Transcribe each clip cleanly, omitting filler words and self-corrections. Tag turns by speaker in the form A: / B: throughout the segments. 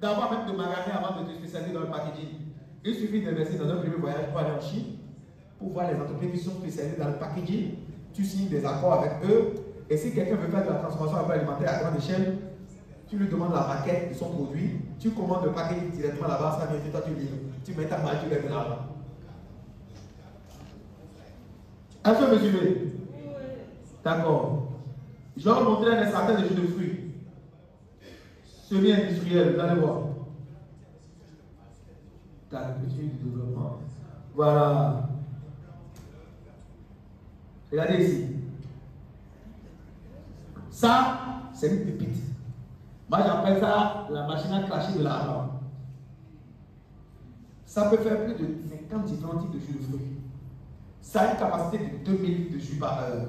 A: d'avoir même de magasins avant de te spécialiser dans le packaging. Il suffit d'investir dans un premier voyage pour aller en Chine, pour voir les entreprises qui sont spécialisées dans le packaging. Tu signes des accords avec eux. Et si quelqu'un veut faire de la transformation agroalimentaire à grande échelle, tu lui demandes la maquette de son produit, tu commandes le packaging directement là-bas, ça vient, toi tu livres. Tu mets ta marque, tu lèves de l'argent. Est-ce que vous me suivez? D'accord. Je vais vous montrer un certain de jus de fruits. Semi-industriel, vous allez voir. L'agriculture du développement. Voilà. Regardez ici. Ça, c'est une pépite. Moi, j'appelle ça la machine à cracher de l'argent. Ça peut faire plus de 50 différents types de jus de fruits. Ça a une capacité de 2000 litres de jus par heure.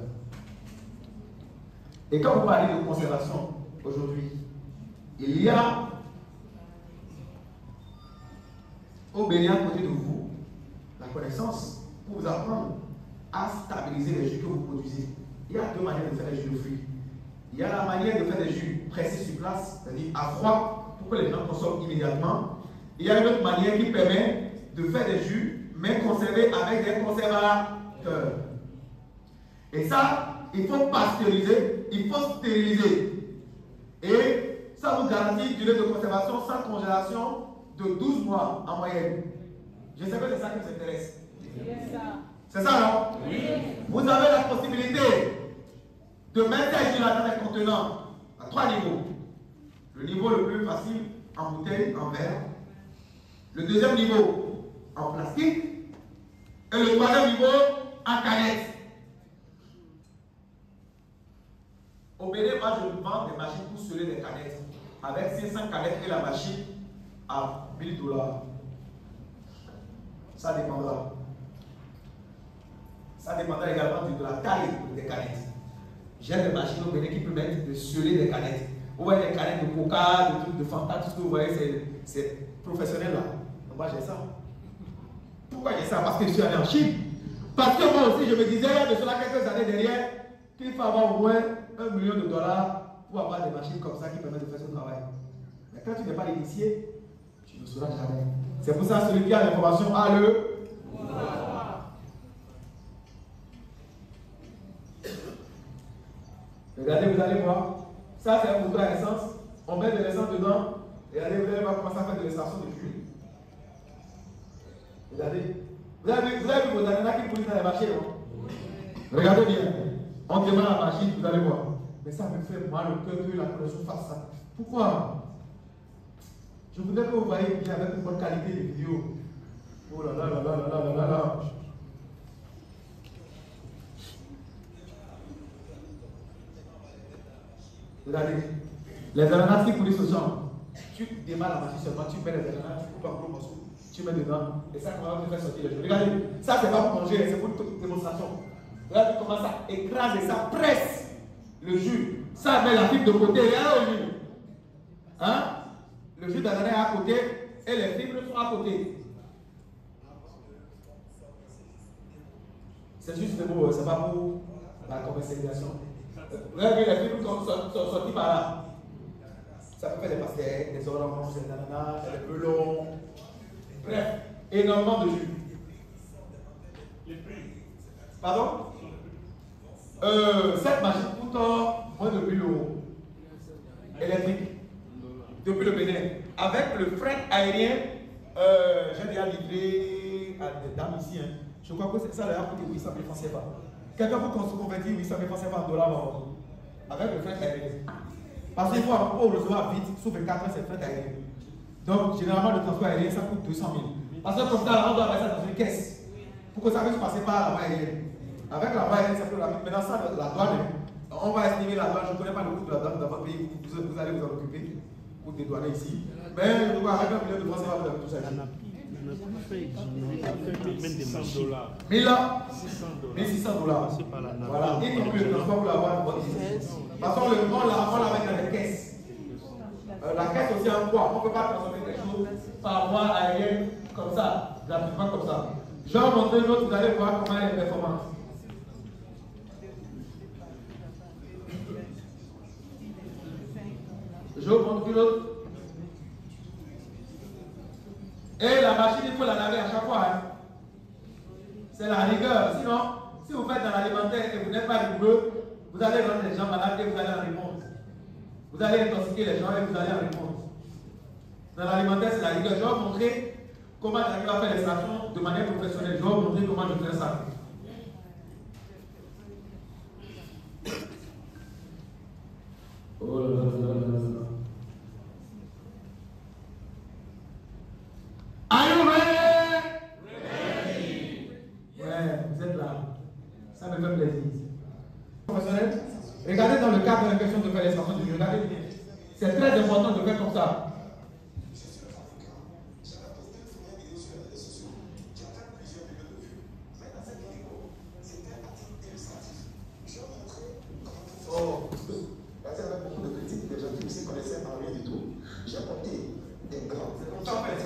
A: Et quand vous parlez de conservation aujourd'hui, il y a au Bénin à côté de vous la connaissance pour vous apprendre à stabiliser les jus que vous produisez. Il y a deux manières de faire les jus de fruits. Il y a la manière de faire des jus pressés sur place, c'est-à-dire à froid, pour que les gens consomment immédiatement. Il y a une autre manière qui permet de faire des jus, mais conservés avec des conservateurs. Et ça, il faut pasteuriser, il faut stériliser. Et ça vous garantit une durée de conservation sans congélation de 12 mois en moyenne. Je sais que c'est ça qui vous intéresse. C'est ça, non? Oui. Vous avez la possibilité de mettre ces jus-là dans des contenants à 3 niveaux. Le niveau le plus facile en bouteille, en verre. Le deuxième niveau en plastique. Et le troisième niveau en canette. Au Bénin, moi je vends des machines pour sceller des canettes. Avec 500 canettes et la machine à $1000. Ça dépendra. Ça dépendra également de la taille des canettes. J'ai des machines au Bénin qui permettent de sceller des canettes. Vous voyez les canettes de Coca, de trucs de Fanta, tout ce que vous voyez, c'est professionnel là. Donc moi j'ai ça. Pourquoi j'ai ça? Parce que je suis allé en Chine. Parce que moi aussi je me disais, il y a de cela quelques années derrière, qu'il faut avoir au moins $1 million pour avoir des machines comme ça qui permettent de faire ce travail. Mais quand tu n'es pas initié, tu ne sauras jamais. C'est pour ça que celui qui a l'information a le pouvoir. Regardez, vous allez voir. Ça, c'est un moteur à essence. On met de l'essence dedans. Regardez, vous allez voir comment ça fait de l'extraction de jus. Regardez. Vous avez vu vos ananas qui poussent dans les machines, non? Regardez bien. On démarre la machine, vous allez voir. Mais ça me fait mal au cœur que la production fasse ça. Pourquoi? Je voudrais que vous voyez bien avec une bonne qualité de vidéo. Oh là là là là là là là là. Regardez. Les ananas qui poussent au champ. Tu démarres la machine seulement, tu mets les ananas, tu coupes en gros morceaux, tu mets dedans, et ça commence à te faire sortir les choses. Regardez, ça c'est pas pour manger, c'est pour une démonstration. Regardez comment ça écrase et ça presse le jus. Ça met la fibre de côté, regarde le jus. Hein? Le jus d'ananas est à côté et les fibres sont à côté. C'est juste des mots, c'est pas pour la commercialisation. Regardez les fibres sont sorties par là. Ça peut faire des pastèques, des oranges, des ananas, des melons. Bref, énormément de jus. Les prix. Pardon? Cette machine coûte moins de 1000 € électrique depuis le Bénin. Avec le fret aérien, j'ai déjà livré à des dames ici. Hein. Je crois que ça a coûté 800 000 francs CFA. Quelqu'un peut convertir 800 000 francs CFA en dollars avec le fret aérien. Parce qu'il faut recevoir vite, sous 24 heures, c'est le fret aérien. Donc, généralement, le transport aérien, ça coûte 200 000. Parce que comme ça, on doit mettre ça dans une caisse. Pour que ça puisse passer par la voie aérienne. Avec la voie aérienne, c'est plus rapide. Maintenant, ça, la douane, on va estimer la douane. Je ne connais pas le coût de la douane dans votre pays. Vous allez vous en occuper pour dédouaner ici. Mais je crois avec $1 million, ça va vous tout ça. $1600. Voilà. Y compris le transport pour l'avoir. Parce qu'on la met dans les caisses. La caisse aussi en poids. On ne peut pas transformer quelque chose par voie aérienne comme ça, gratuitement comme ça. Je vais vous montrer une autre, vous allez voir comment elle est performante. Je vous montre une autre. Et la machine, il faut la laver à chaque fois. Hein. C'est la rigueur. Sinon, si vous faites dans l'alimentaire et vous n'êtes pas rigoureux, vous allez rendre les gens malades et vous allez en répondre. Vous allez intoxiquer les gens et vous allez en répondre. Dans l'alimentaire, c'est la rigueur. Je vais vous montrer comment j'arrive à faire l'extraction de manière professionnelle. Je vais vous montrer comment je fais ça. Oh là là là là là. Are you ready? Ouais, vous êtes là. Ça me fait plaisir. Professionnel, regardez dans le cadre de la question de faire l'extraction du jeu. Regardez bien. C'est très important de faire comme ça.
B: Oh, là, il y avait beaucoup de critiques, des gens qui ne se connaissaient en rien du tout. J'ai apporté des grands. En fait,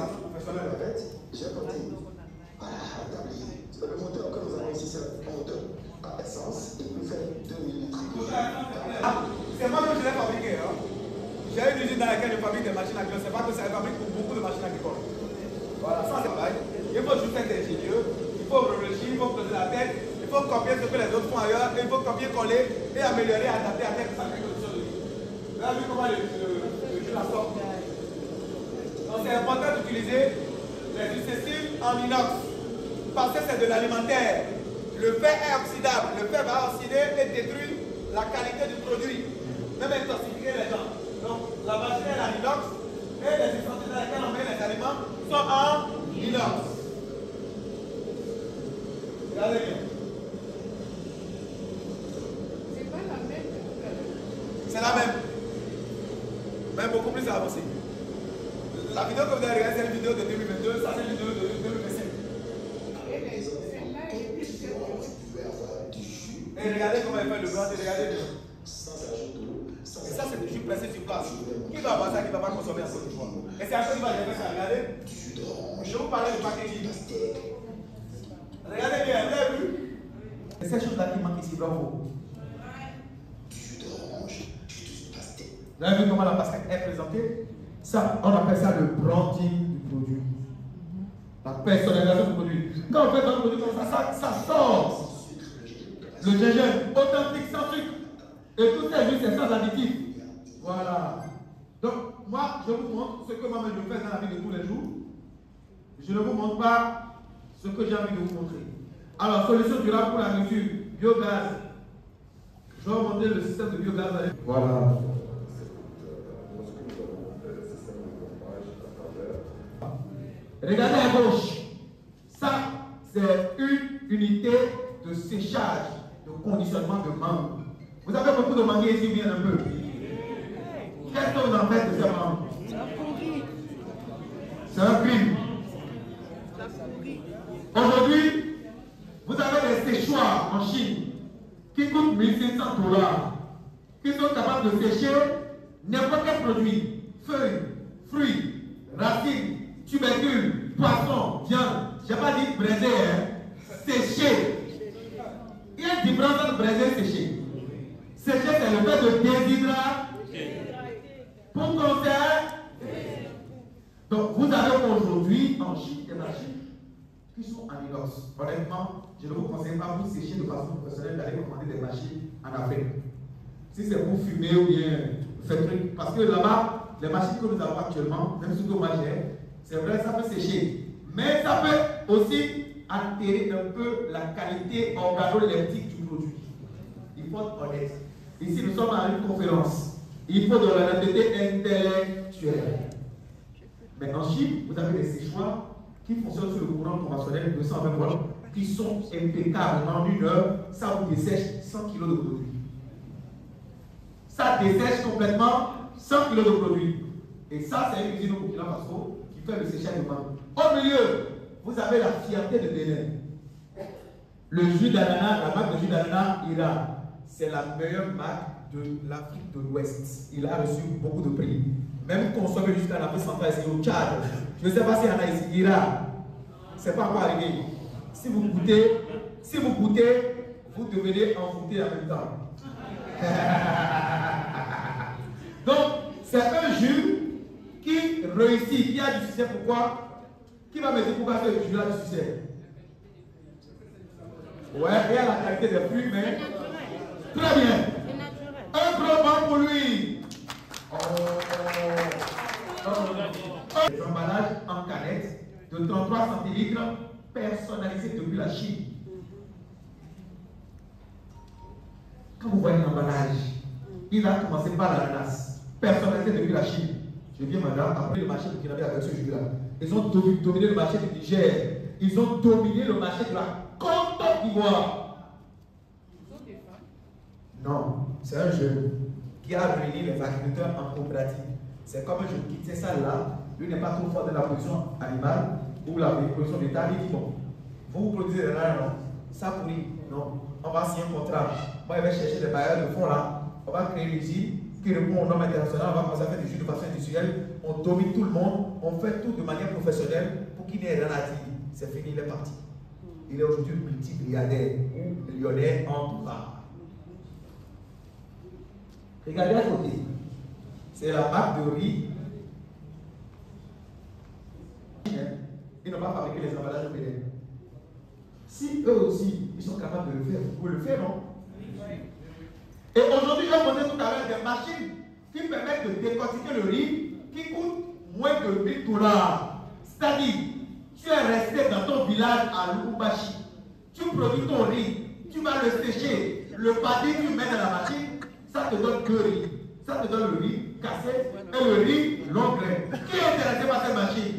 B: j'ai apporté un tablier. Le moteur que nous avons ici, c'est un moteur à essence et il fait 2000 litres.
A: C'est moi que je l'ai fabriqué. Hein. J'ai une usine dans laquelle je fabrique des machines agricoles. C'est pas que ça fabrique pour beaucoup de machines agricoles. Voilà, ça c'est pareil. Il faut juste être ingénieux, il faut réfléchir, il faut poser la tête, il faut copier ce que les autres font ailleurs, et il faut copier-coller et améliorer, adapter à telle condition de vie. Vous avez vu comment le jeu la sort. Donc c'est important d'utiliser les ustensiles en inox parce que c'est de l'alimentaire. Le fer est oxydable, le fer va oxyder et détruire la qualité du produit, même intoxiquer les gens. Donc la machine est en inox et les ustensiles dans lesquels on met les aliments sont en inox. Regardez bien.
C: C'est pas la même que tout à l'heure.
A: C'est la même. Mais beaucoup plus avancée. La vidéo que vous avez regardée, c'est une vidéo de 2022, ça c'est une vidéo de 2025.
C: Et celle-là est plus que
A: Et regardez comment il fait le blanc, et regardez bien.
B: Sans ajout d'eau.
A: Et ça c'est du jus pressé sur place. Qui va avoir ça, qui ne va pas consommer en Côte d'Ivoire? Et c'est à cause qui va faire ça, regardez. Je vais vous parler du packaging. Regardez bien, vous avez vu? C'est cette chose-là qui manque ici, bravo. Vous avez vu comment la pastèque est présentée? Ça, on appelle ça le branding du produit. La personnalisation du produit. Quand on fait un produit comme ça sort. Le gingembre, authentique, sans sucre. Et tout ça, c'est sans additif. Voilà. Donc, moi, je vous montre ce que moi-même je fais dans la vie de tous les jours. Je ne vous montre pas ce que j'ai envie de vous montrer. Alors, solution durable pour la nourriture, biogaz. Je vais vous montrer le système de biogaz. Voilà. Regardez à gauche. Ça, c'est une unité de séchage, de conditionnement de mangue. Vous avez beaucoup de mangues ici, bien un peu. Qu'est-ce que vous en faites de ces mangues? C'est un crime. Aujourd'hui, vous avez des séchoirs en Chine qui coûtent 1500 $, qui sont capables de sécher n'importe quel produit, feuilles, fruits, racines, tubercules, poissons, viande. Je n'ai pas dit braiser, hein. Sécher. Il y a une différence entre braiser et sécher. Sécher, c'est le fait de déshydrater pour conserver. Donc, vous avez aujourd'hui en Chine des machines qui sont en inox. Honnêtement, je ne vous conseille pas pour sécher de façon professionnelle d'aller commander des machines en Afrique. Si c'est pour fumer ou bien faire truc, parce que là-bas, les machines que nous avons actuellement, même si que moi j'ai, c'est vrai, ça peut sécher. Mais ça peut aussi altérer un peu la qualité organoleptique du produit. Il faut être honnête. Ici, nous sommes à une conférence. Il faut de l'honnêteté intellectuelle. Mais en Chine, vous avez des séchoirs qui fonctionnent sur le courant conventionnel de 220 volts, qui sont impeccables. En une heure, ça vous dessèche 100 kg de produits. Ça dessèche complètement 100 kg de produits. Et ça, c'est une usine au Burkina Faso qui fait le séchage de mangue. Au milieu, vous avez la fierté de Bénin. Le jus d'ananas, la marque de jus d'ananas Ira, c'est la meilleure marque de l'Afrique de l'Ouest. Il a reçu beaucoup de prix. Même consommé jusqu'à l'Afrique centrale, ici au Tchad. Je ne sais pas s'il y en a ici. Ira, c'est pas encore arrivé. Si vous goûtez, vous devenez envoûté en même temps. Donc, c'est un jus qui réussit, qui a du succès. Pourquoi? Qui Qui va me dire pourquoi ce jus-là du succès? Ouais, et à la qualité des fruits, mais. Très bien. Un gros banc pour lui. Des emballages en canette de 33 centilitres personnalisés depuis la Chine. Quand vous voyez l'emballage, il a commencé par l'ananas, personnalisé depuis la Chine. Je viens madame, après le marché burkinabé avec ce jus-là. Ils ont dominé le marché du Niger. Ils ont dominé le marché de la Côte d'Ivoire. Non, c'est un jeune qui a réuni les agriculteurs en coopérative. C'est comme un jeune qui tient ça là. Lui n'est pas trop fort dans la production animale ou la production d'État. Il dit bon, vous produisez là, non, ça pourrit, non. On va signer un contrat. Moi, je vais chercher des bailleurs de fonds là. On va créer l'usine qui répond aux normes internationales. On va commencer à faire des jus de façon industrielle. On domine tout le monde. On fait tout de manière professionnelle pour qu'il n'y ait rien à dire. C'est fini, il est parti. Il est aujourd'hui multimilliardaire ou millionnaire en tout cas. Regardez à côté. C'est la marque de riz. Ils n'ont pas fabriqué les emballages au Bénin. Si eux aussi, ils sont capables de le faire, vous pouvez le faire, non? Et aujourd'hui, on montre tout à l'heure des machines qui permettent de décortiquer le riz qui coûte moins de 1000 $. C'est-à-dire, tu es resté dans ton village à Lubumbashi, tu produis ton riz, tu vas le sécher, le paddy, tu le mets dans la machine, ça te donne 2 riz. Ça te donne le riz cassé et le riz long grain. Qui est intéressé par cette machine?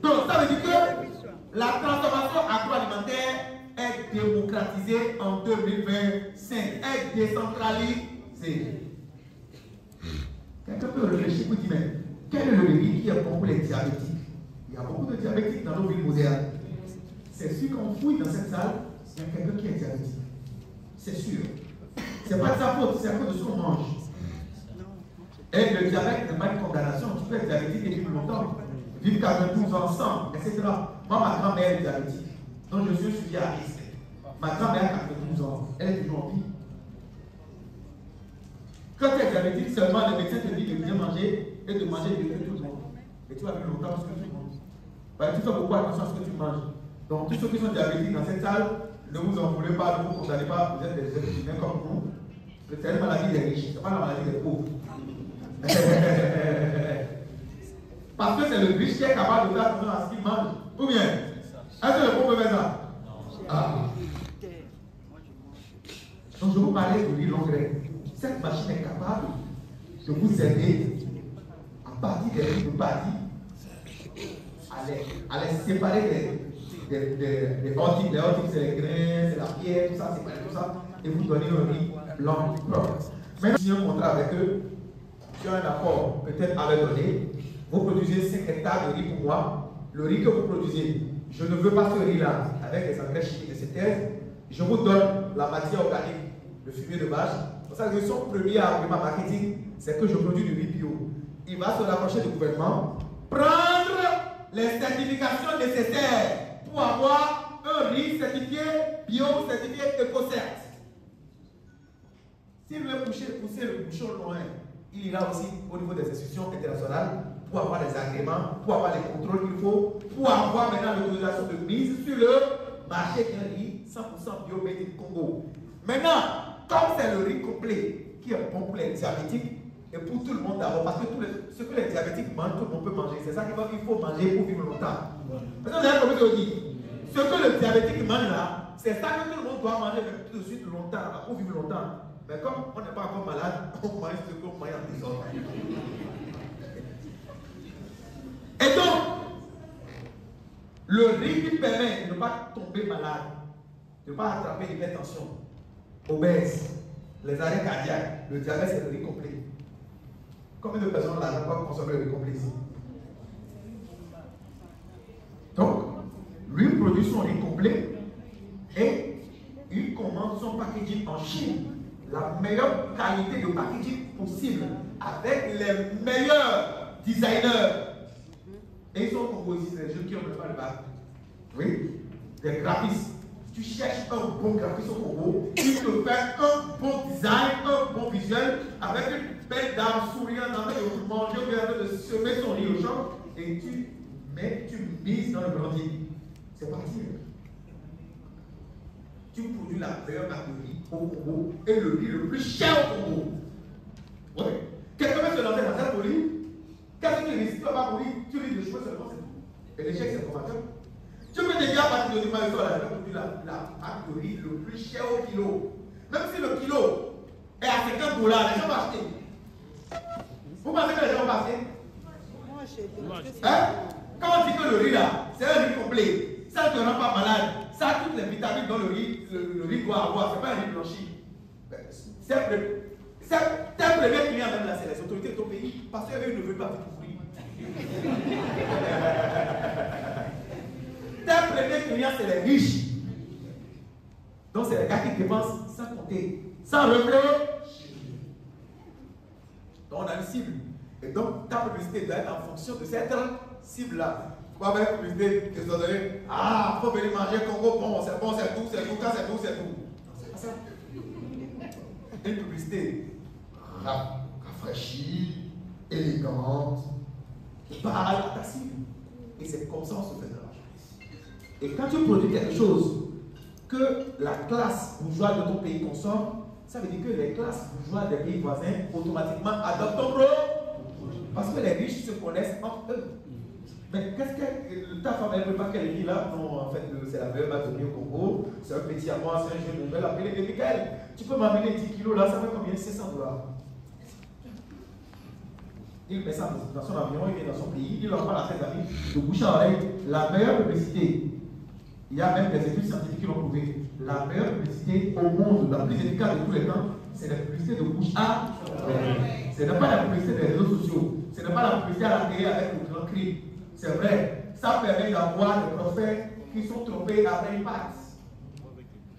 A: Donc, ça veut dire que la transformation agroalimentaire est démocratisée en 2025, est décentralisée. Quelqu'un peut réfléchir pour dire, mais quel est le riz qui est bon pour les diabétiques? Il y a beaucoup de diabétiques dans nos villes modernes. C'est sûr qu'on fouille dans cette salle, il y a quelqu'un qui est diabétique. C'est sûr. Ce n'est pas de sa faute, c'est à cause de ce qu'on mange. Et le diabète n'est pas une condamnation. Tu peux être diabétique et vivre longtemps. Vivre 92 ans, 100, etc. Moi, ma grand-mère est diabétique. Donc, je suis un suivi à risque. Ma grand-mère a 92 ans. Elle est toujours en vie. Quand tu es diabétique, seulement le médecin te dit de bien manger et de manger mieux que tout le monde. Et tu vas vivre longtemps parce que tu manges. Bah, tu fais beaucoup attention à ce que tu manges. Donc, tous ceux qui sont diabétiques dans cette salle, ne vous en voulez pas, ne vous condamnez pas, vous êtes des êtres humains comme nous. C'est une maladie des riches, ce n'est pas la maladie des pauvres. Parce que c'est le riche qui est capable de faire attention à ce qu'il mange. Ou bien, est-ce que le pauvre peut faire ça? Ah. Donc je vous parlais de riz long grain. Cette machine est capable de vous aider à partir des riz de paddy, à les séparer des hortiques. Les hortiques, c'est les grains, c'est la pierre, tout ça, séparer tout ça, et vous donnez un riz blanc propre. Maintenant, si j'ai un contrat avec eux, tu as un accord peut-être à leur donner, vous produisez 5 hectares de riz pour moi. Le riz que vous produisez, je ne veux pas ce riz-là avec les engrais chimiques de synthèse. Je vous donne la matière organique, le fumier de vache. C'est pour ça que son premier argument marketing, c'est que je produis du riz bio. Il va se rapprocher du gouvernement, prendre les certifications nécessaires pour avoir un riz certifié bio, certifié éco-cert. S'il veut pousser le bouchon loin, il ira aussi au niveau des institutions internationales pour avoir les agréments, pour avoir les contrôles qu'il faut, pour avoir maintenant l'autorisation de mise sur le marché d'un riz 100% bio made in Congo. Maintenant, comme c'est le riz complet qui est bon pour les diabétiques et pour tout le monde d'abord, parce que ce que les diabétiques mangent, tout le monde peut manger. C'est ça qu'il faut manger pour vivre longtemps. Parce que vous avez compris ce que je dis. Ce que le diabétique mange là, c'est ça que tout le monde doit manger tout de suite longtemps, pour vivre longtemps. Mais comme on n'est pas encore malade, on mange ce qu'on mange en désordre. Et donc, le riz qui permet de ne pas tomber malade, de ne pas attraper l'hypertension, obèse, les arrêts cardiaques, le diabète, c'est le riz complet. Combien de personnes là n'ont pas consommé le riz complet ici? Donc, lui produit son riz complet et il commande son packaging en Chine. La meilleure qualité de packaging possible avec les meilleurs designers. Et ils sont composés des jeunes qui ont pas le bac. Oui, des graphistes. Tu cherches un bon graphiste au Congo, il te fait un bon design, un bon visuel, avec une belle dame souriante en train de manger, en train de semer son riz au champ, et ici dans le Grand Île. C'est parti. Tu produis la meilleure marque de riz au Congo et le riz le plus cher au Congo. Oui. Quelqu'un va se lancer dans ça pour riz. Quand tu risques, tu vas pas pour riz, tu risques de cheveux seulement, c'est tout. Et l'échec, c'est formateur. Tu peux déjà partir de l'image sur la produit la marque de riz le plus cher au kilo. Même si le kilo est à $50, les gens vont acheter. Vous pensez que les gens vont acheter? Hein? Quand on dit que le riz là, c'est un riz complet, ça ne te rend pas malade, ça a toutes les vitamines dont le riz doit avoir, c'est pas un riz blanchi. Tes premiers clients même là, c'est les autorités de ton pays, parce qu'eux ne veulent pas découvrir. Tes premiers clients, c'est les riches. Donc c'est les gars qui dépensent sans compter, sans réfléchir. Donc on a une cible. Et donc ta publicité doit être en fonction de cette cible-là. Pourquoi faire une publicité qui se donne? Ah, il faut venir manger Congo, bon, c'est tout, quand c'est tout, c'est tout. C'est pas ça. Une publicité rafraîchie, élégante, qui parle à ta cible. Et c'est comme ça qu'on se fait de l'argent. Et quand tu produis quelque chose que la classe bourgeoise de ton pays consomme, ça veut dire que les classes bourgeoises des pays voisins automatiquement adoptent ton produit. Parce que les riches se connaissent entre eux. Mais qu'est-ce que ta femme, elle ne veut pas qu'elle dise là? Non, en fait, c'est la meilleure batterie au Congo, c'est un petit à moi, c'est un jeune, je vais l'appeler de Michael. Tu peux m'amener 10 kilos là, ça fait combien? $600. Il met ça dans son avion, il vient dans son pays, il envoie à ses amis, de bouche à oreille, la meilleure publicité. Il y a même des études scientifiques qui l'ont prouvé. La meilleure publicité au monde, la plus efficace de tous les temps, c'est la publicité de bouche à oreille. Ce n'est pas la publicité des réseaux sociaux, ce n'est pas la publicité à la télé avec le grand cri. C'est vrai, ça permet d'avoir des prospects qui sont trompés après une passe.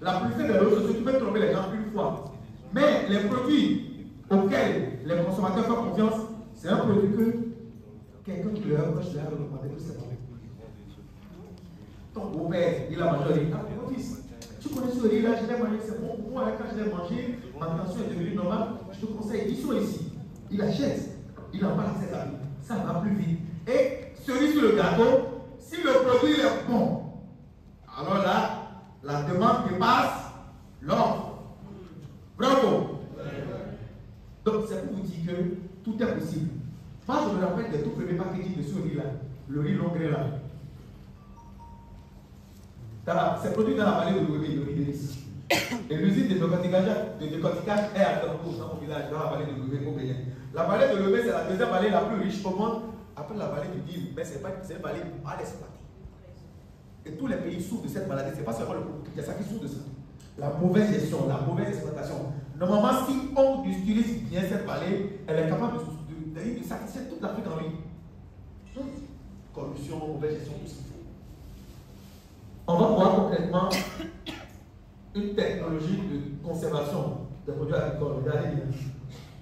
A: La publicité des réseaux sociaux, tu peux tromper les gens une fois. Mais les produits auxquels les consommateurs font confiance, c'est un produit que quelqu'un qui leur approche leur a recommandé que c'est bon. Ton beau-père, il a mangé le riz. Ah, mon fils, tu connais ce riz-là, je l'ai mangé, c'est bon pour moi. Quand je l'ai mangé, ma tension est devenue normale. Je te conseille, ils sont ici. Il achète, il en parle à ses amis. Ça va plus vite. Et celui sur le gâteau, si le produit est bon, alors là, la demande dépasse l'offre. Bravo. Donc c'est pour vous dire que tout est possible. Moi je me rappelle des tout premiers packaging de ce riz-là, le riz long grain là. C'est produit dans la vallée de Lomé, le riz de Nice. Et l'usine de décortiquage est à Dorco, dans mon village, dans la vallée de Lomé, au Bénin. La vallée de Lomé, c'est la deuxième vallée la plus riche au monde, après la vallée du Nil, mais c'est une vallée mal exploitée. Et tous les pays souffrent de cette maladie, c'est pas seulement le Congo, il y a ça qui souffre de ça. La mauvaise gestion, la mauvaise exploitation. Normalement, si on utilise bien cette vallée, elle est capable de satisfaire toute l'Afrique en ligne. Corruption, mauvaise gestion, tout ce qu'il faut. On va voir concrètement une technologie de conservation des produits agricoles. Regardez bien.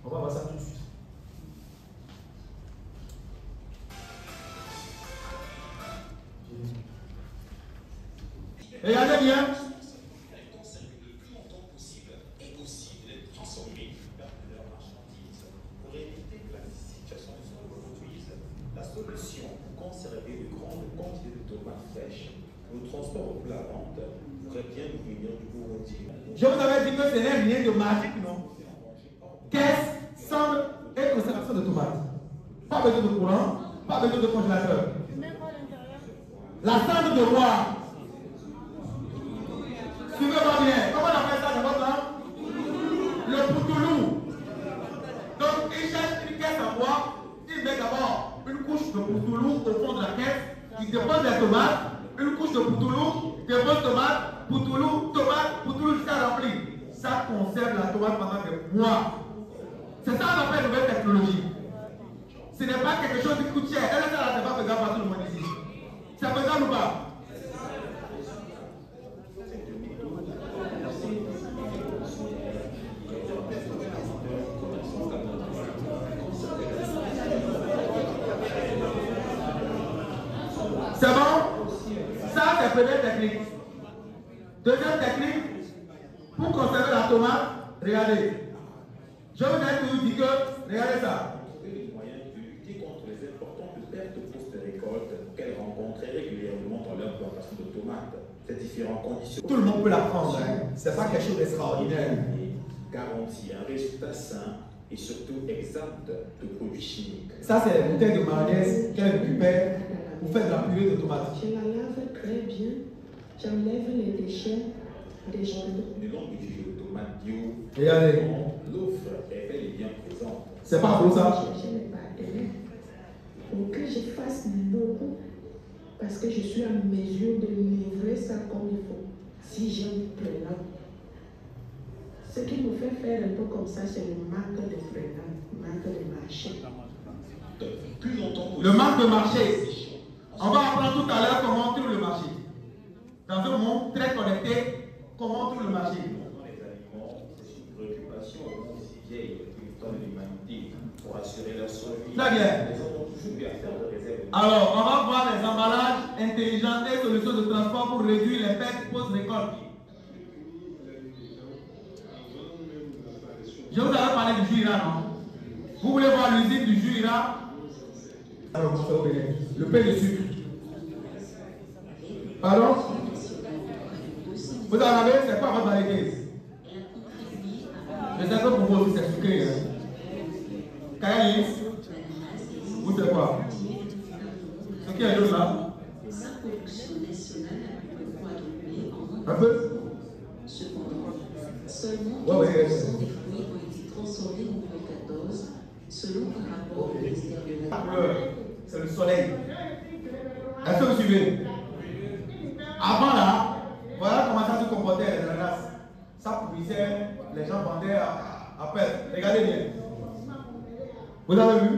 A: On va voir ça tout de suite. Regardez bien.
D: Elle conserve le plus longtemps possible et aussi de les transformer vers de leurs marchandises. Pour éviter que la situation ne se reproduise, la solution pour conserver de grandes quantités de tomates fraîches, le transport pour la vente pourrait bien nous venir du Burundi.
A: Je vous avais dit que ce n'est rien de magique, non? Caisse, cendre et conservation de tomates. Pas besoin de courant, pas besoin de congélateur. La cendre de bois. Suivez-moi bien. Comment on appelle ça dans votre langue? Le poutoulou. Donc, il cherche une caisse à bois. Il met d'abord une couche de poutoulou au fond de la caisse. Il dépose des tomates. Une couche de poutoulou, dépose tomate, poutoulou jusqu'à remplir. Ça conserve la tomate pendant des mois. C'est ça qu'on appelle une nouvelle technologie. Ce n'est pas quelque chose qui coûte cher. Elle est là, c'est pas faisable par tout le monde ici. C'est faisable ou pas? C'est bon? Ça, c'est la première technique. Deuxième technique, pour conserver la tomate, regardez. Je vous ai toujours dit que, regardez ça.
D: Les moyens de lutter contre les importantes pertes post-récolte qu'elle rencontre régulièrement. différents conditions.
A: Tout le monde peut l'apprendre, hein. C'est pas quelque chose d'extraordinaire.
D: Garantit un résultat sain et surtout exact de produits chimiques.
A: Ça, c'est la bouteille de mayonnaise qu'elle récupère pour faire de la purée de tomates.
E: Je la lave très bien. J'enlève les déchets des jambes.
D: Une longue jus de tomates bio.
A: Regardez.
D: L'offre est bel et bien présente.
A: C'est pas beau ça?
E: Je n'ai pas d'aide. Pour que je fasse beaucoup, parce que je suis en mesure de livrer ça comme il faut. Si j'aime plein. Ce qui me fait faire un peu comme ça, c'est le manque de frein, le manque de marché.
D: Plus longtemps
A: Le manque de marché. On va apprendre tout à l'heure comment on trouve le marché. Dans un monde très connecté, comment on trouve le marché.
D: Les aliments, c'est une préoccupation au monde si vieille depuis le temps de l'humanité pour assurer leur survie.
A: Très bien.
D: Les hommes ont toujours eu à faire de réserve.
A: Alors, on va voir les emballages intelligents et solutions de transport pour réduire les pertes post-récolte. Je vous avais parlé du jus Ira, non? Vous voulez voir l'usine du jus Ira? Alors, vous savez, le pain de sucre. Pardon? Vous en avez, c'est quoi votre variété? Je sais que pour vous aussi c'est sucré. Kayanis, vous c'est quoi? Ce qui est jaune là?
E: Sa production nationale a pu quadrupler en moins
A: Un peu?
E: Cependant, seulement 15%
A: Ouais.
E: des fruits ont été transformés en 2014, selon un rapport du ministère de
A: La
E: la
A: couleur, c'est le soleil. Est-ce que vous suivez? Avant là, voilà comment ça se comportait les ananas. Ça pourrissait, les gens vendaient à perte. Regardez bien. Vous avez vu?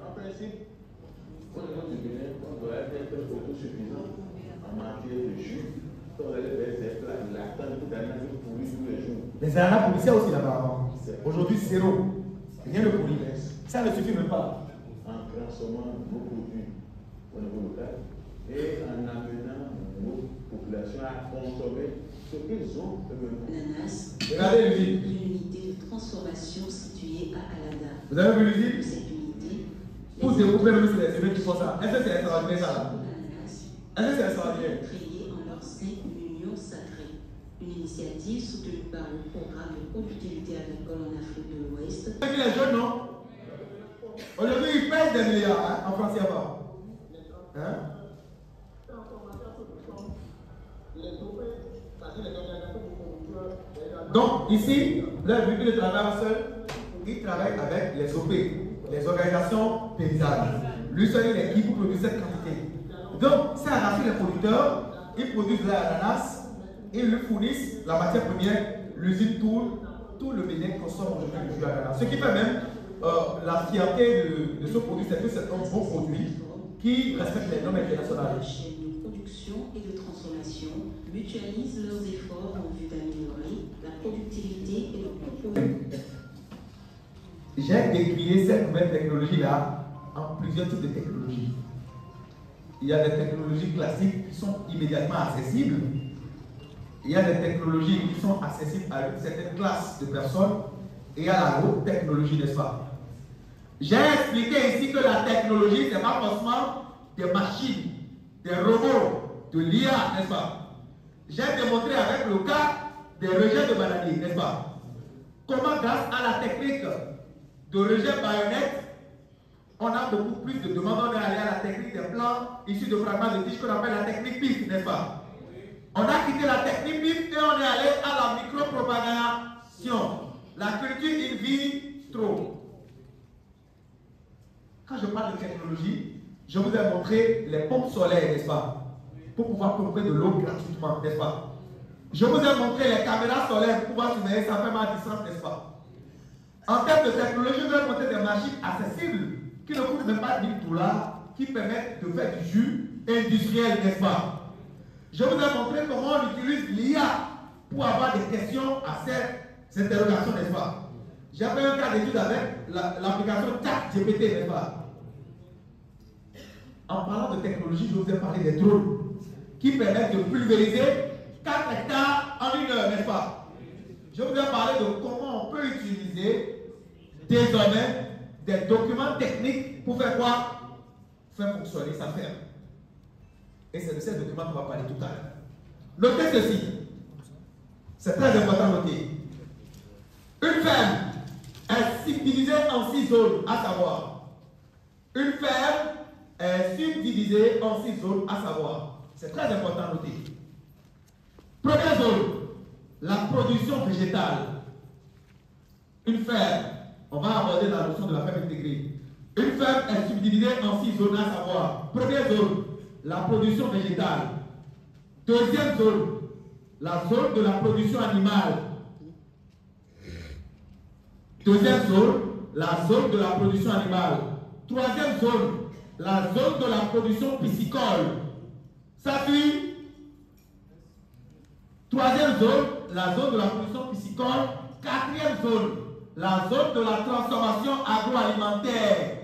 F: En principe, au niveau du Bénin, on doit être autosuffisant en matière de jus. On allait faire ces plats, l'attendre d'ananas pourris tous les jours.
A: Les ananas pourrissaient aussi là-bas avant. Aujourd'hui, zéro. Rien de pourri. Ça ne suffit même pas.
F: En transformant nos produits au niveau local et en amenant nos populations à consommer ce qu'ils ont eux-mêmes.
E: l'ananas,
A: Regardez l'usine.
E: une unité de transformation située à Alada.
A: Vous avez vu
E: Dans
A: l'usine?
E: cette unité,
A: Pour découper même sur les humains qui font ça. Est-ce que c'est extraordinaire ça là?
E: l'ananas
A: Est-ce que c'est extraordinaire?
E: créé en leur sein une union sacrée, une initiative soutenue par le programme de productivité agricole en Afrique de l'Ouest.
A: Vous avez vu les jeunes, non? Aujourd'hui, ils pèsent des milliards hein, en France CFA. Hein? Donc, ici, leur but de travail seul, il travaille avec les OP, les organisations paysannes. Lui seul, il est qui pour produire cette quantité. Donc, c'est arraché les producteurs, ils produisent de l'ananas, ils lui fournissent la matière première, l'usine tourne, tout le Bénin consomme aujourd'hui du jus d'ananas. Ce qui fait même la fierté de ce produit, c'est que c'est un bon produit qui respecte les normes internationales.
E: Les chaînes de production et de transformation mutualisent leurs efforts en vue d'améliorer la productivité et le coût.
A: J'ai décliné cette nouvelle technologie-là en plusieurs types de technologies. Il y a des technologies classiques qui sont immédiatement accessibles. Il y a des technologies qui sont accessibles à une certaine classe de personnes. Et il y a la haute technologie, n'est-ce pas? J'ai expliqué ici que la technologie, ce n'est pas forcément des machines, des robots, de l'IA, n'est-ce pas? J'ai démontré avec le cas des rejets de bananiers, n'est-ce pas? Comment, grâce à la technique de rejet baïonnette, on a beaucoup plus de demandes. On est allé à la technique des plants issus de fragments de tiges qu'on appelle la technique PIF, n'est-ce pas? On a quitté la technique PIF et on est allé à la micropropagation, la culture in vitro. Quand je parle de technologie, je vous ai montré les pompes solaires, n'est-ce pas? Pour pouvoir pomper de l'eau gratuitement, n'est-ce pas? Je vous ai montré les caméras solaires pour pouvoir surveiller sa femme à distance, n'est-ce pas? En termes de technologie, je vais montrer des machines accessibles qui ne coûtent même pas 1000 $, qui permettent de faire du jus industriel, n'est-ce pas? Je vous ai montré comment on utilise l'IA pour avoir des questions à ces interrogations, n'est-ce pas? J'ai fait un cas d'étude avec l'application ChatGPT, n'est-ce pas? En parlant de technologie, je vous ai parlé des drones qui permettent de pulvériser 4 hectares en 1 heure, n'est-ce pas? Je vous ai parlé de comment on peut utiliser désormais des documents techniques pour faire quoi? Faire fonctionner sa ferme. Et c'est de ces documents qu'on va parler tout à l'heure. Notez ceci. C'est très important de noter. Une ferme est subdivisée en 6 zones, à savoir. Une ferme est subdivisée en 6 zones, à savoir. C'est très important de noter. Première zone, la production végétale. Une ferme, on va aborder la notion de la ferme intégrée. Une ferme est subdivisée en 6 zones, à savoir. Première zone, la production végétale. Deuxième zone, la zone de la production animale. Deuxième zone, la zone de la production animale. Troisième zone, la zone de la production piscicole. Ça suit. Troisième zone, la zone de la production piscicole. Quatrième zone, la zone de la transformation agroalimentaire.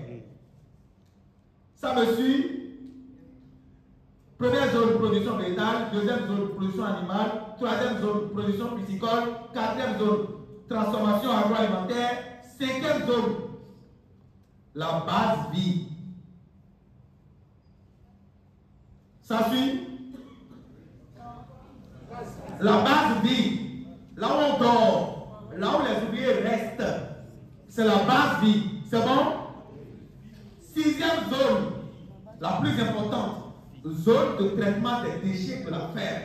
A: Ça me suit? Première zone de production végétale, deuxième zone de production animale, troisième zone de production piscicole, quatrième zone transformation agroalimentaire, cinquième zone, la base vie. Ça suit? La base vie, là où on dort, là où les ouvriers restent, c'est la base vie. C'est bon? Sixième zone, la plus importante, zone de traitement des déchets de la ferme.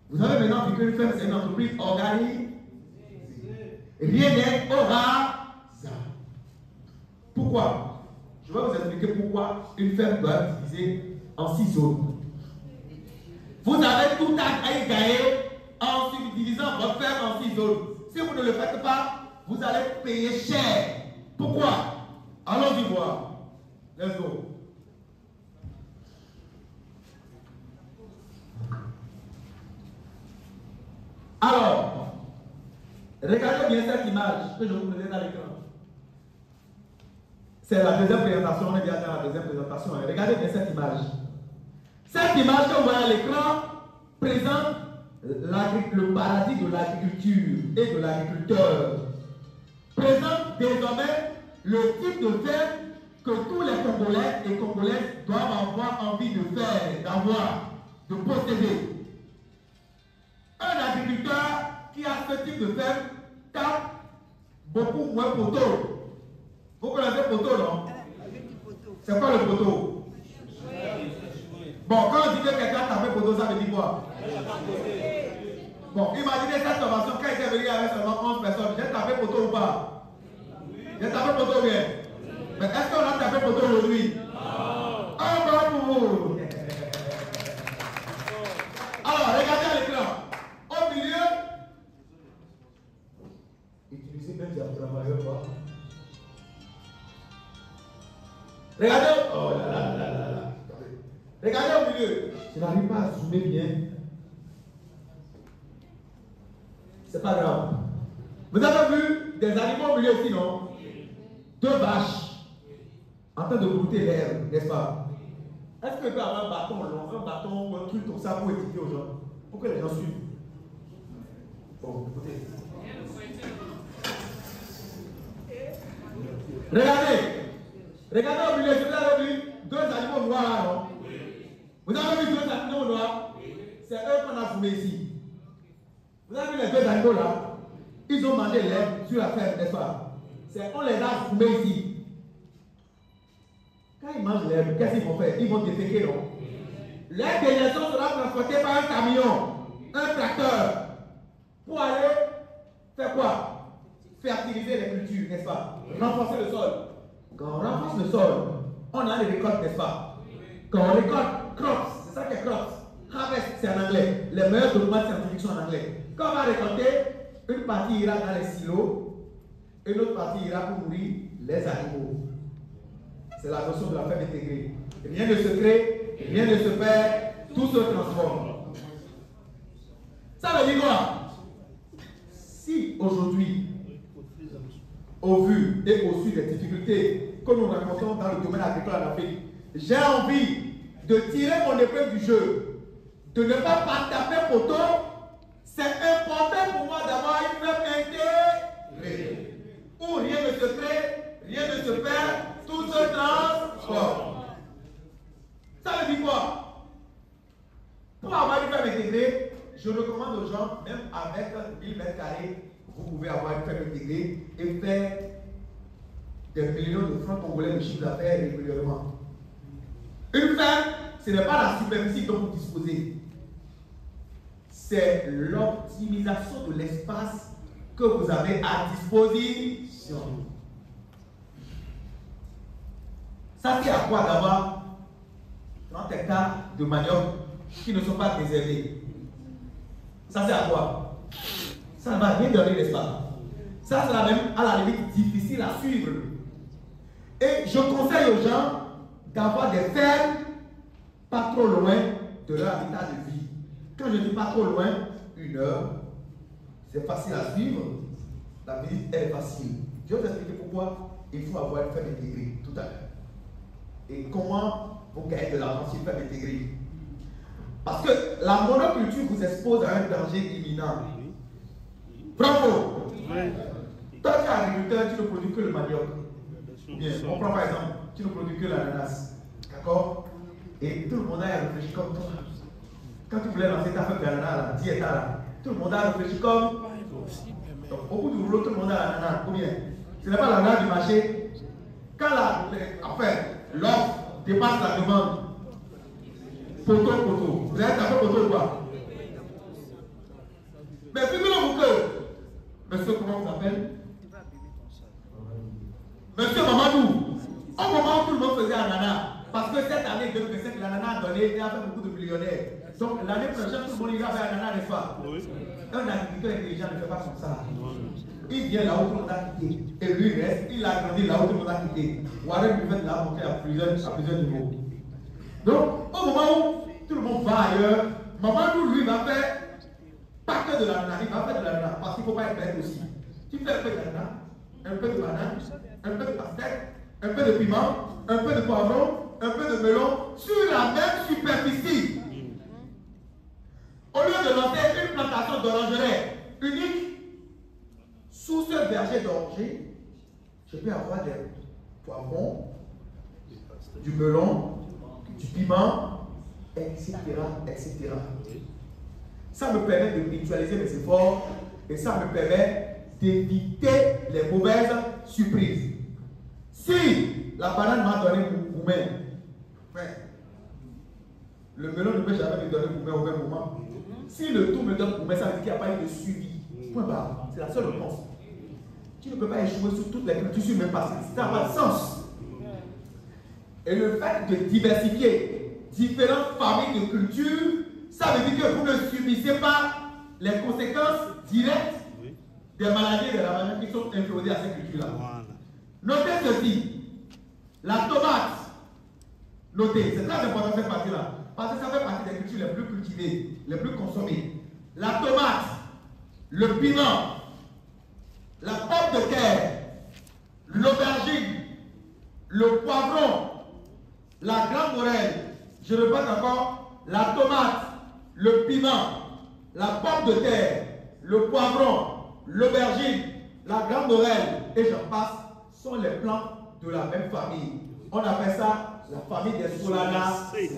A: Vous avez maintenant vu qu'une ferme, c'est une entreprise organique. Rien n'est au hasard. Pourquoi? Je vais vous expliquer pourquoi une ferme doit être divisée en 6 zones. Vous avez tout à y gagner en subdivisant votre ferme en 6 zones. Si vous ne le faites pas, vous allez payer cher. Pourquoi? Allons-y voir. Let's go. Alors, regardez bien cette image que je vous mets dans l'écran. C'est la deuxième présentation, on est bien dans la deuxième présentation. Regardez bien cette image. Cette image que vous voyez à l'écran présente le paradis de l'agriculture et de l'agriculteur. Présente désormais le type de ferme que tous les Congolais et Congolaises doivent avoir envie de faire, d'avoir, de posséder. Un agriculteur qui a ce type de ferme tape beaucoup moins poteau. Vous connaissez poteau, non? C'est quoi le poteau? Bon, quand on dit que quelqu'un a tapé poteau, ça veut dire quoi? Bon, imaginez cette formation, quand il est venu avec seulement 11 personnes, j'ai tapé poteau ou pas? J'ai tapé poteau bien. Mais est-ce qu'on a tapé poteau aujourd'hui? Un bon pour vous. Alors, regardez à l'écran. Au milieu, utilisez bien des travailleurs, quoi. Regardez. Oh là là là là là. Regardez au milieu. Je n'arrive pas à zoomer bien. C'est pas grave. Vous avez vu des animaux au milieu ici, non? 2 vaches en train de brouter l'herbe, n'est-ce pas? Est-ce que peut avoir un bâton long, un bâton ou un truc comme ça pour étudier aux gens? Pour que les gens suivent. Bon, écoutez. Regardez. Regardez au milieu, vous avez vu 2 animaux noirs là, non? Vous avez vu 2 animaux noirs? C'est eux qu'on a zoomé ici. Vous avez vu les 2 animaux là? Ils ont mangé l'herbe sur la ferme, n'est-ce pas? On les a zoomés ici. Quand ils mangent l'herbe, qu'est-ce qu'ils vont faire? Ils vont déféquer, non? L'herbe dégestion sera transportée par un camion, un tracteur, pour aller faire quoi? Fertiliser les cultures, n'est-ce pas? Renforcer le sol. Quand on renforce le sol, on a les récoltes, n'est-ce pas? Quand on récolte, crops, c'est ça qui est crops. Harvest, c'est en anglais. Les meilleurs documents scientifiques sont en anglais. Quand on va récolter, une partie ira dans les silos, une autre partie ira pour nourrir les animaux. C'est la notion de la ferme intégrée. Rien ne se crée, rien ne se perd, tout se transforme. Ça veut dire quoi? Si aujourd'hui, au vu et au su des difficultés que nous rencontrons dans le domaine agricole en Afrique, j'ai envie de tirer mon épingle du jeu, de ne pas taper poteau, c'est important pour moi d'avoir une ferme intégrée. Où rien ne se crée, rien ne se perd, tout se transforme. Ça veut dire quoi? avec 1000 mètres carrés, vous pouvez avoir une ferme intégrée et faire des millions de francs congolais de chiffre d'affaires régulièrement. Une ferme, ce n'est pas la superficie dont vous disposez. C'est l'optimisation de l'espace que vous avez à disposition. Ça, c'est à quoi d'avoir 30 hectares de manioc qui ne sont pas préservés. Ça, c'est à quoi? Ça ne va rien donner, n'est-ce pas? Ça, c'est même à la limite difficile à suivre. Et je conseille aux gens d'avoir des fermes pas trop loin de leur habitat de vie. Quand je dis pas trop loin, 1 heure, c'est facile à suivre. La visite est facile. Je vais vous expliquer pourquoi il faut avoir une ferme intégrée tout à l'heure. Et comment vous gagnez de l'argent sur une ferme intégrée. Parce que la monoculture vous expose à un danger imminent. Bravo! Toi, tu es agriculteur, tu ne produis que le manioc. Bien, on prend par exemple, tu ne produis que l'ananas. D'accord? Et tout le monde a réfléchi comme toi. Quand tu voulais lancer ta feuille d'ananas, 10 hectares là, tout le monde a réfléchi comme. Donc, au bout du rouleau, tout le monde a l'ananas. Combien? Ce n'est pas l'ananas du marché. Quand l'offre dépasse la demande, poteau. Vous avez tapé poteau ou pas? Mais figurez-vous que, monsieur, comment vous appelle? Monsieur Mamadou, au moment où tout le monde faisait ananas, parce que cette année 2025, l'ananas a donné et a fait beaucoup de millionnaires. Donc l'année prochaine, tout le monde ira faire ananas, n'est-ce pas? Un agriculteur intelligent ne fait pas comme ça. Il vient là où tout le monde a quitté. Et lui il reste, il a grandi là où tout le monde a quitté. Warren Buffett l'a monté à plusieurs niveaux. Donc, au moment où tout le monde va ailleurs, Mamadou, lui, va faire pas que de l'ananas, il va faire de l'ananas, parce qu'il ne faut pas être bête aussi. Tu fais un peu d'ananas, un peu de banane, un peu de pastèque, un peu de piment, un peu de poivron, un peu de melon, sur la même superficie. Au lieu de lancer une plantation d'orangerie unique, sous ce verger d'oranger, je peux avoir des poivrons, du melon, du piment, etc., etc. Ça me permet de mutualiser mes efforts et ça me permet d'éviter les mauvaises surprises. Si la banane m'a donné Boumen, le melon ne peut jamais me donner Boumen au même moment. Si le tout me donne Boumen, ça veut dire qu'il n'y a pas eu de suivi. Point barre. C'est la seule réponse. Tu ne peux pas échouer sur toutes les cultures sur le même passé. Ça n'a pas de sens. Et le fait de diversifier différentes familles de cultures, ça veut dire que vous ne subissez pas les conséquences directes des maladies et de la maladie qui sont introduites à ces cultures-là. Notez ceci. La tomate, notez, c'est très important cette partie-là, parce que ça fait partie des cultures les plus cultivées, les plus consommées. La tomate, le piment, la pomme de terre, l'aubergine, le poivron, la grande morelle, je répète encore, la tomate, le piment, la pomme de terre, le poivron, l'aubergine, la grande morelle, et j'en passe, sont les plantes de la même famille. On appelle ça la famille des Solanaceae.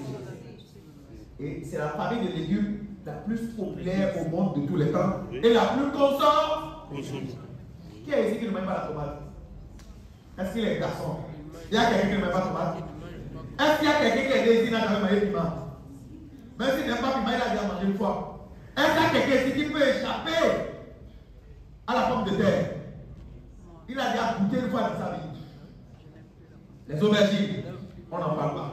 A: Et c'est la famille de légumes la plus populaire au monde de tous les temps et la plus consommée. Qui est ici qui ne mange pas la tomate? Est-ce qu'il est garçon? Il y a quelqu'un qui ne mange pas la tomate? Est-ce qu'il y a quelqu'un qui est désigné à manger piment? Même s'il n'aime pas piment, il a déjà mangé une fois. Est-ce qu'il y a quelqu'un ici qui peut échapper à la pomme de terre? Il a déjà goûté une fois dans sa vie. Les aubergines, on n'en parle pas.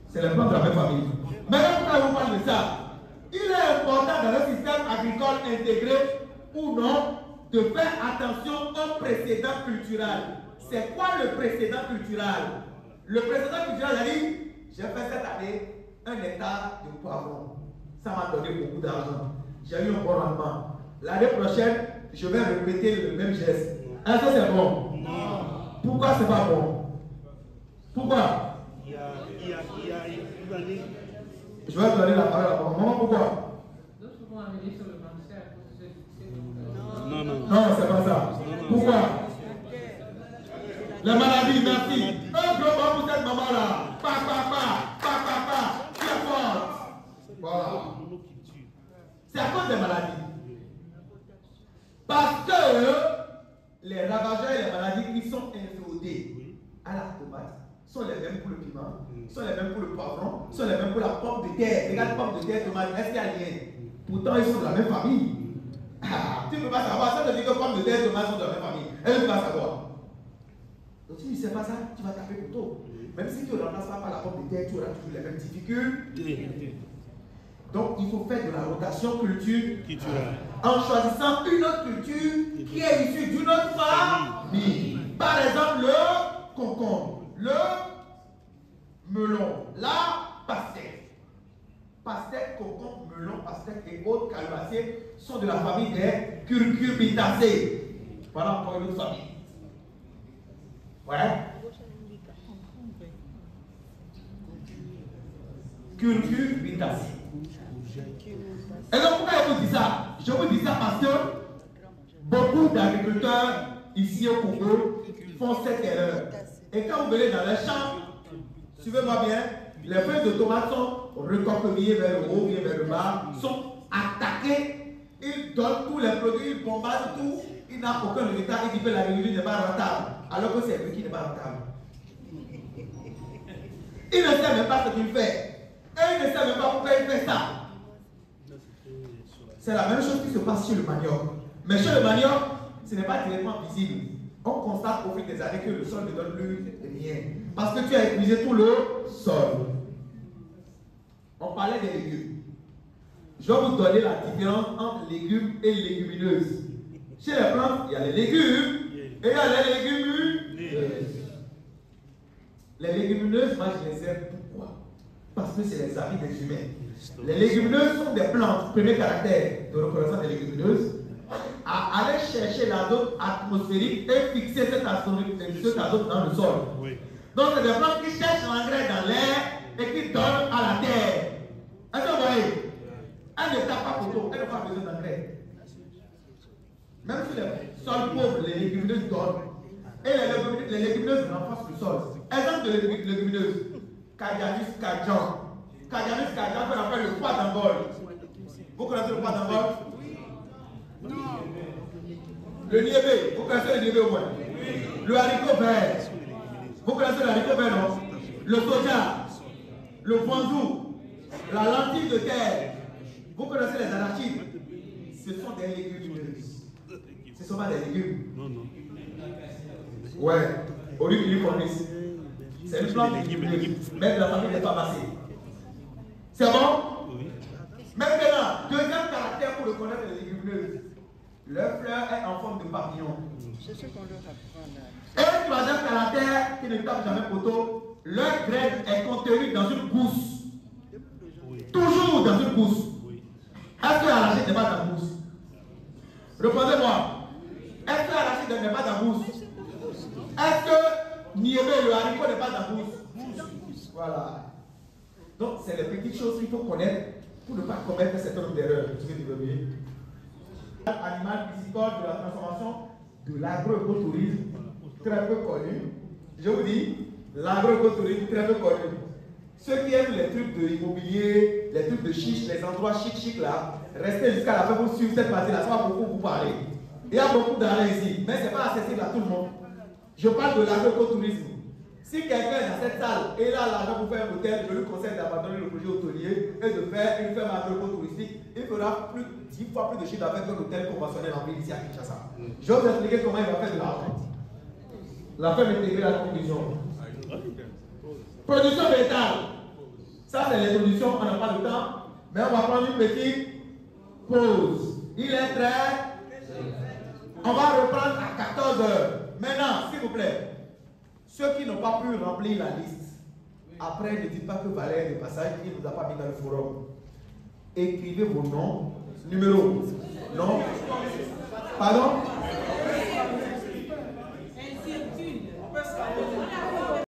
A: C'est les plantes de la même famille. Maintenant, pourquoi vous parlez de ça? Il est important dans le système agricole intégré ou non de faire attention au précédent culturel. C'est quoi le précédent culturel? Le précédent culturel a dit, j'ai fait cette année 1 hectare de poivron. Ça m'a donné beaucoup d'argent. J'ai eu un bon rendement. L'année prochaine, je vais répéter le même geste. Est-ce que c'est bon? Non. Pourquoi c'est pas bon? Pourquoi? Je vais te donner la parole à maman. Maman, pourquoi?
C: D'autres vont amener sur le marché à cause de ce.
A: Non, c'est pas ça. Pourquoi? La maladie, merci. Un gros bas pour cette maman-là. Qui est forte? Voilà. C'est à cause des maladies. les ravageurs et les maladies qui sont inféodées à la tomate sont les mêmes pour le piment, sont les mêmes pour le poivron, sont les mêmes pour la pomme de terre. Regarde, pomme de terre, tomate, est-ce qu'il y a rien? Pourtant, ils sont de la même famille. Ah, tu ne peux pas savoir, ça te dit que pomme de terre et tomate sont de la même famille. Elle ne peut pas savoir. Donc si tu ne sais pas ça, tu vas taper pour toi. Même si tu ne remplaces pas par la pomme de terre, tu auras toujours les mêmes difficultés. Donc il faut faire de la rotation culturelle en choisissant une autre culture qui est issue d'une autre famille. Par exemple, le concombre, le melon, la pastèque. Pastèque, concombre, melon, pastèque et autres calabacées sont de la famille des curcubitacées. Voilà encore une autre famille. Ouais. Curcubitacées. Et donc pourquoi je vous dis ça? Je vous dis ça parce que beaucoup d'agriculteurs ici au Congo font cette erreur. Et quand vous venez dans les champs, suivez-moi bien, les feuilles de tomates sont recroquevillées vers le haut, bien vers le bas, sont attaquées, ils donnent tous les produits, ils bombardent tout, il n'a aucun résultat, il dit que l'agriculture n'est pas rentable, alors que c'est lui qui n'est pas rentable. Il ne sait même pas ce qu'il fait. Et il ne sait même pas pourquoi il fait ça. C'est la même chose qui se passe chez le manioc. Mais chez le manioc, ce n'est pas directement visible. On constate au fil des années que le sol ne donne plus rien. Parce que tu as épuisé tout le sol. On parlait des légumes. Je vais vous donner la différence entre légumes et légumineuses. Chez les plantes, il y a les légumes et il y a les légumineuses. Les légumineuses, moi je les aime. Pourquoi? Parce que c'est les amis des humains. Les légumineuses sont des plantes, premier caractère de reconnaissance des légumineuses, à aller chercher l'azote atmosphérique et fixer cet azote dans le sol. Oui. Donc c'est des plantes qui cherchent l'engrais dans l'air et qui donnent à la terre. Est-ce que vous voyez? Elle ne tape pas photo, elle n'a pas besoin d'engrais. Même si les sols pauvres, les légumineuses donnent. Et les légumineuses renforcent le sol. Exemple de légumineuses. Cadianus cadjan. Cadianus cadjan qu'on appelle le pois d'Angole. Vous connaissez le pois d'Angole? Non. Le niébé. Vous connaissez le niébé au moins? Le haricot vert. Vous connaissez le haricot vert, non? Le soja. Le poinzou. La lentille de terre. Vous connaissez les arachides? Ce sont des légumineuses. Ce ne sont pas des légumes. Non, non. Ouais. Olive. C'est une plante légumineuse, même la famille des pharmacies. C'est bon? Oui. Maintenant, deuxième caractère pour reconnaître les légumineuses. Leur fleur est en forme de papillon. C'est ce qu'on leur apprend là. Et troisième caractère qui ne tape jamais poteau, leur graine est contenue dans une gousse. Oui. Toujours dans une gousse. Oui. Est-ce que l'arachide n'est pas dans la gousse? Répondez-moi. Est-ce que l'arachide n'est pas dans la gousse? Est-ce que niébé, le haricot n'est pas dans la gousse? Voilà. Donc, c'est les petites choses qu'il faut connaître pour ne pas commettre cet nombre d'erreurs. Tu veux développer? Animal piscicole de la transformation de l'agroécotourisme, très peu connu. Je vous dis, l'agroécotourisme très peu connu. Ceux qui aiment les trucs de immobilier, les trucs de chiche, les endroits chic là, restez jusqu'à la fin pour suivre cette partie-là, ça va beaucoup vous parler. Il y a beaucoup d'argent ici, mais ce n'est pas accessible à tout le monde. Je parle de l'agroécotourisme. Si quelqu'un est dans cette salle et il a l'argent pour faire un hôtel, je lui conseille d'abandonner le projet hôtelier et de faire une ferme agroécotouristique. Il fera 10 fois plus de chiffre avec un hôtel conventionnel en ville ici à Kinshasa. Je vais vous expliquer comment il va faire de l'argent. La ferme intégrée à la conclusion. Production végétale. Ça, c'est l'introduction, on n'a pas le temps, mais on va prendre une petite pause. Il est très. On va reprendre à 14 h. Maintenant, s'il vous plaît, ceux qui n'ont pas pu remplir la liste, après ne dites pas que Valère de passage, il ne vous a pas mis dans le forum. Écrivez vos noms, numéros. Non? Pardon?